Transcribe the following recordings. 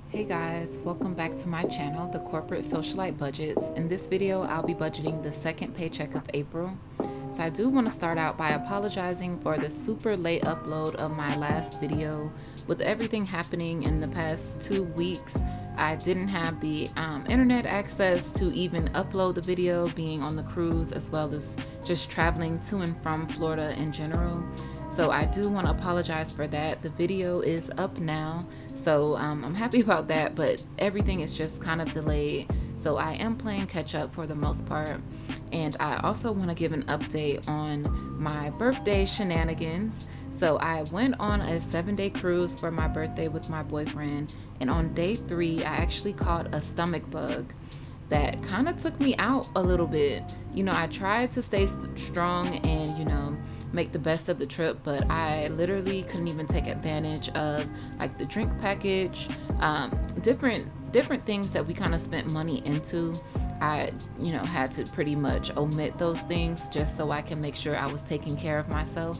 Hey guys, welcome back to my channel, The Corporate Socialite Budgets. In this video, I'll be budgeting the second paycheck of April. So I do want to start out by apologizing for the super late upload of my last video. With everything happening in the past 2 weeks, I didn't have the internet access to even upload the video, being on the cruise as well as just traveling to and from Florida in general. So I do want to apologize for that. The video is up now, so I'm happy about that, but everything is just kind of delayed. So I am playing catch up for the most part. And I also want to give an update on my birthday shenanigans. So I went on a 7-day cruise for my birthday with my boyfriend, and on day 3 I actually caught a stomach bug that kind of took me out a little bit. I tried to stay strong and make the best of the trip, but I literally couldn't even take advantage of like the drink package, different things that we kind of spent money into. I had to pretty much omit those things just so I can make sure I was taking care of myself.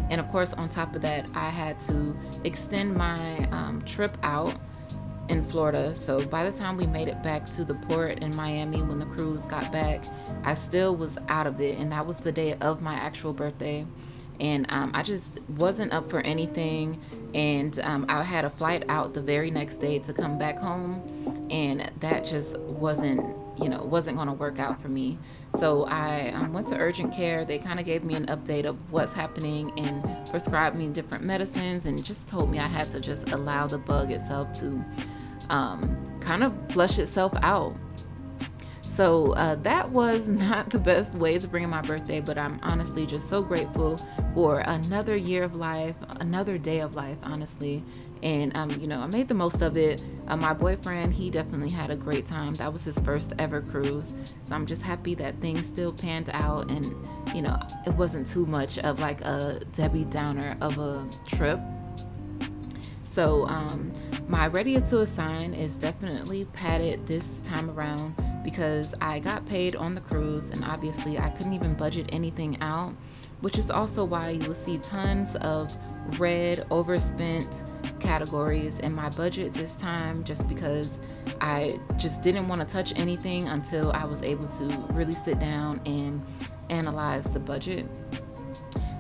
And of course, on top of that, I had to extend my trip out in Florida. So by the time we made it back to the port in Miami, when the cruise got back, I still was out of it, and that was the day of my actual birthday. And I just wasn't up for anything, and I had a flight out the very next day to come back home, and that just wasn't going to work out for me. So I went to urgent care. They kind of gave me an update of what's happening and prescribed me different medicines, and just told me I had to just allow the bug itself to kind of flush itself out. So that was not the best way to bring in my birthday, but I'm honestly just so grateful for another year of life, another day of life, honestly. And I made the most of it. My boyfriend, he definitely had a great time. That was his first ever cruise. So I'm just happy that things still panned out, and it wasn't too much of like a Debbie Downer of a trip. So my ready to assign is definitely padded this time around because I got paid on the cruise, and obviously I couldn't even budget anything out, which is also why you will see tons of red overspent categories in my budget this time, just because I just didn't want to touch anything until I was able to really sit down and analyze the budget.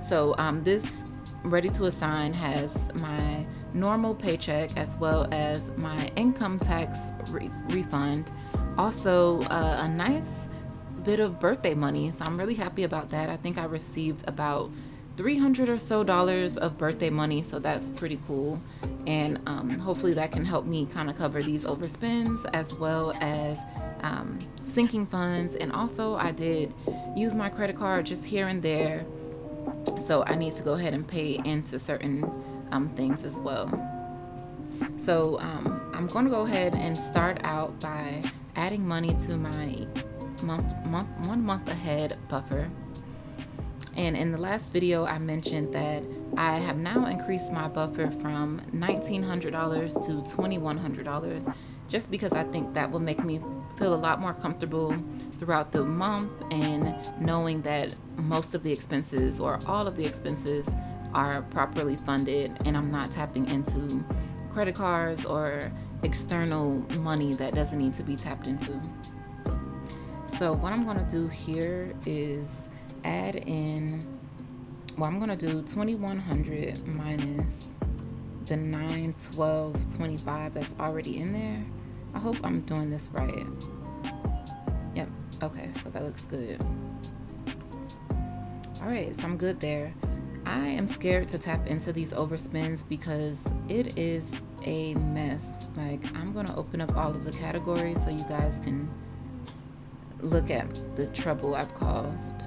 So this ready to assign has my normal paycheck as well as my income tax refund, also a nice bit of birthday money. So I'm really happy about that. I think I received about $300 or so of birthday money, so that's pretty cool. And hopefully that can help me kind of cover these overspends as well as sinking funds. And also I did use my credit card just here and there, so I need to go ahead and pay into certain things as well. So I'm going to go ahead and start out by adding money to my 1 month ahead buffer. And in the last video, I mentioned that I have now increased my buffer from $1,900 to $2,100, just because I think that will make me feel a lot more comfortable throughout the month, and knowing that most of the expenses or all of the expenses are properly funded, and I'm not tapping into credit cards or external money that doesn't need to be tapped into. So what I'm going to do here is add in, I'm going to do 2,100 minus the 912.25 that's already in there. I hope I'm doing this right. Yep. Okay, so that looks good. All right, so I'm good there. I am scared to tap into these overspends because it is a mess. Like, I'm going to open up all of the categories so you guys can look at the trouble I've caused.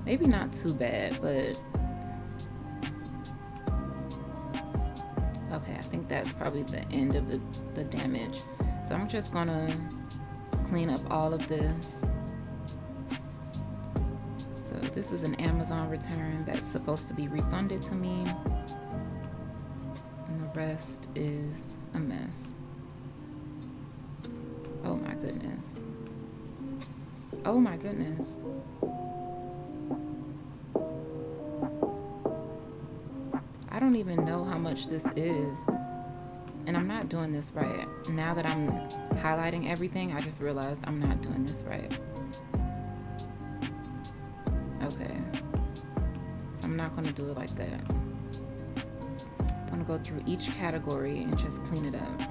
Maybe not too bad, but okay, I think that's probably the end of the damage. So I'm just gonna clean up all of this. So this is an Amazon return that's supposed to be refunded to me, and the rest is a mess. Oh my goodness. Oh my goodness. don't even know how much this is. And I'm not doing this right. Now that I'm highlighting everything, I just realized I'm not doing this right. Okay. So I'm not going to do it like that. I'm going to go through each category and just clean it up.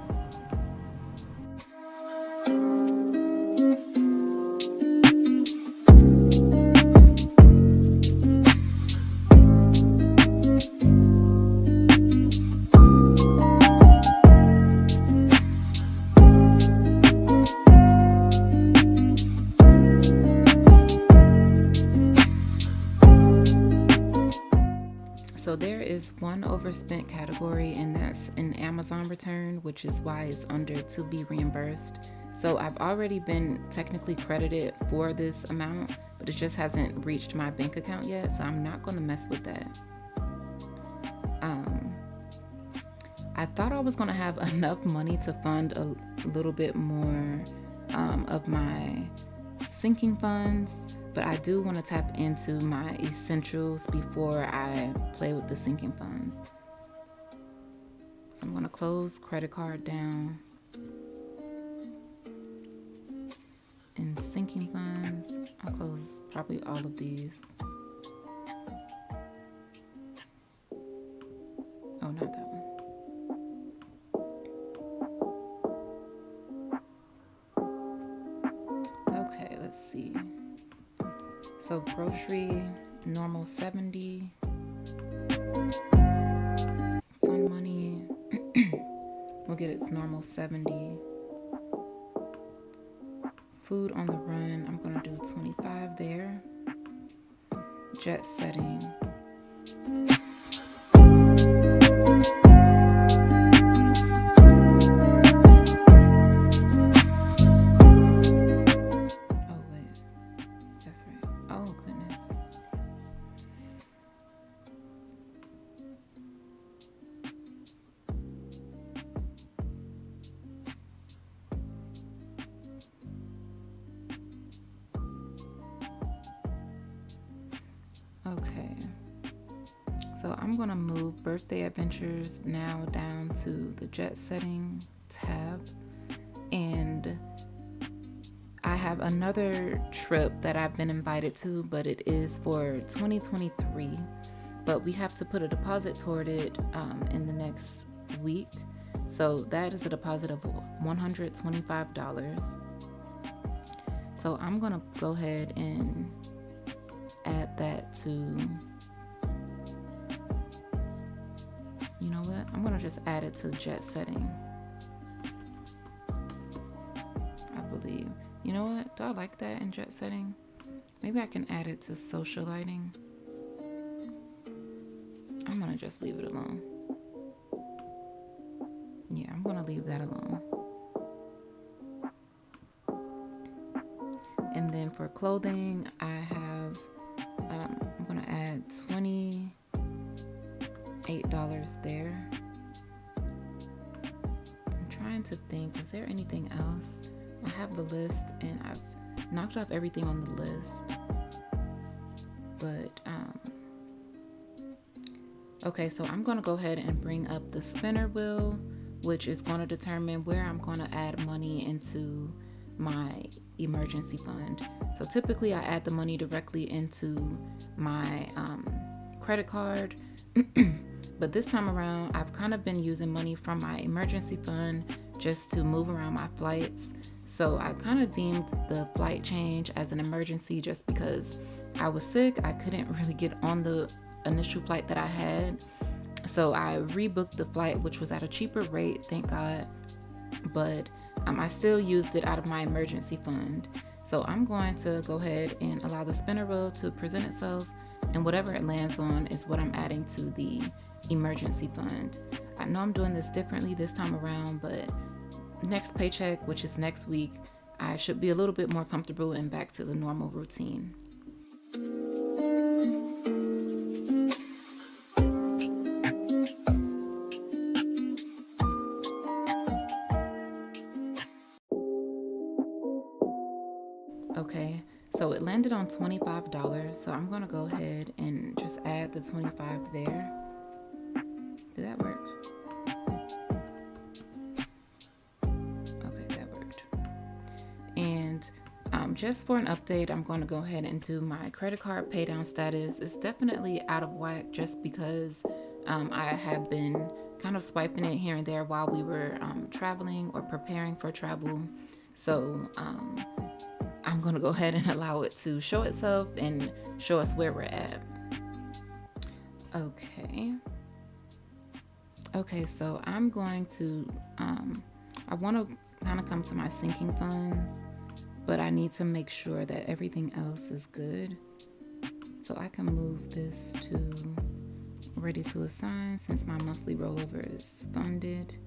So there is one overspent category, and that's an Amazon return, which is why it's under to be reimbursed. So I've already been technically credited for this amount, but it just hasn't reached my bank account yet, so I'm not going to mess with that. I thought I was going to have enough money to fund a little bit more of my sinking funds, but I do want to tap into my essentials before I play with the sinking funds. So I'm going to close credit card down. And sinking funds, I'll close probably all of these. Oh, not that one. Okay, let's see. So grocery, normal 70. Fun money, we'll get its normal 70. Food on the run, I'm gonna do 25 there. Jet setting. Okay, so I'm gonna move birthday adventures now down to the jet setting tab, and I have another trip that I've been invited to, but it is for 2023, but we have to put a deposit toward it in the next week. So that is a deposit of $125. So I'm gonna go ahead and add that to, you know what, I'm gonna just add it to jet setting, I believe. You know what, do I like that in jet setting? Maybe I can add it to social lighting. I'm gonna just leave it alone. Yeah, I'm gonna leave that alone. And then for clothing, I have I'm gonna add $28 there. I'm trying to think, was there anything else? I have the list and I've knocked off everything on the list. But okay, so I'm gonna go ahead and bring up the spinner wheel, which is gonna determine where I'm gonna add money into my emergency fund. So typically I add the money directly into my credit card, but this time around I've kind of been using money from my emergency fund just to move around my flights. So I kind of deemed the flight change as an emergency just because I was sick. I couldn't really get on the initial flight that I had, so I rebooked the flight, which was at a cheaper rate, thank God, but I still used it out of my emergency fund. So I'm going to go ahead and allow the spinner wheel to present itself, and whatever it lands on is what I'm adding to the emergency fund. I know I'm doing this differently this time around, but next paycheck, which is next week, I should be a little bit more comfortable and back to the normal routine. Okay, so it landed on $25, so I'm gonna go ahead and just add the 25 there. just for an update, I'm going to go ahead and do my credit card pay down status. It's definitely out of whack just because I have been kind of swiping it here and there while we were traveling or preparing for travel. So I'm going to go ahead and allow it to show itself and show us where we're at. Okay, so I'm going to, I want to kind of come to my sinking funds, but I need to make sure that everything else is good. So I can move this to ready to assign since my monthly rollover is funded.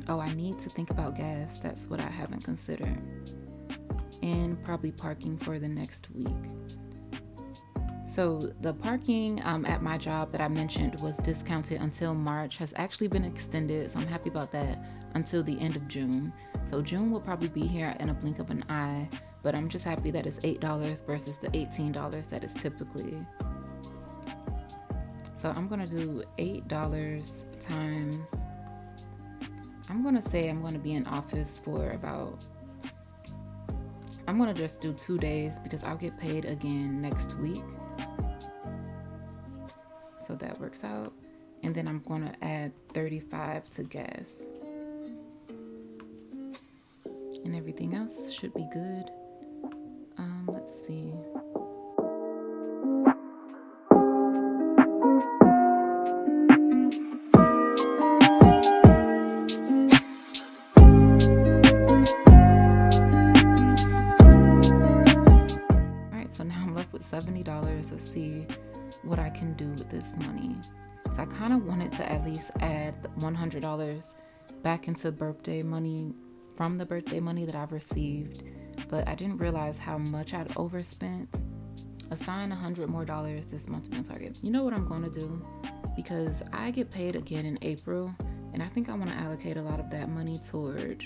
Oh, I need to think about gas. That's what I haven't considered. And probably parking for the next week. So the parking at my job that I mentioned was discounted until March, has actually been extended, so I'm happy about that, until the end of June. So June will probably be here in a blink of an eye, but I'm just happy that it's $8 versus the $18 that is typically. So I'm gonna do $8 times, I'm gonna say I'm gonna be in office for about, I'm gonna just do 2 days because I'll get paid again next week. So that works out. And then I'm gonna add 35 to gas. And everything else should be good. Let's see. All right, so now I'm left with $70. Let's see what I can do with this money. So I kind of wanted to at least add $100 back into birthday money from the birthday money that I've received, but I didn't realize how much I'd overspent. Assign $100 more this month to my target. You know what I'm going to do? Because I get paid again in April, and I think I want to allocate a lot of that money toward,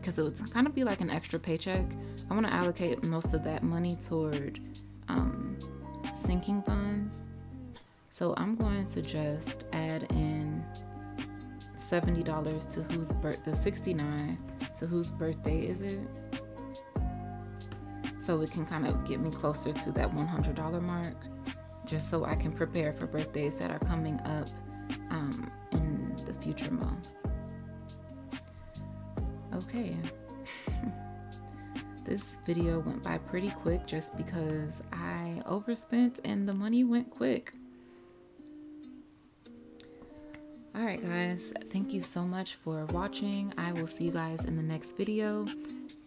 because it would kind of be like an extra paycheck. I want to allocate most of that money toward sinking funds. So I'm going to just add in $70 to whose birth, the 69 to whose birthday is it? So it can kind of get me closer to that $100 mark, just so I can prepare for birthdays that are coming up in the future months. Okay. This video went by pretty quick just because I overspent and the money went quick. All right, guys, thank you so much for watching. I will see you guys in the next video.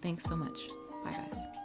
Thanks so much. Bye, guys.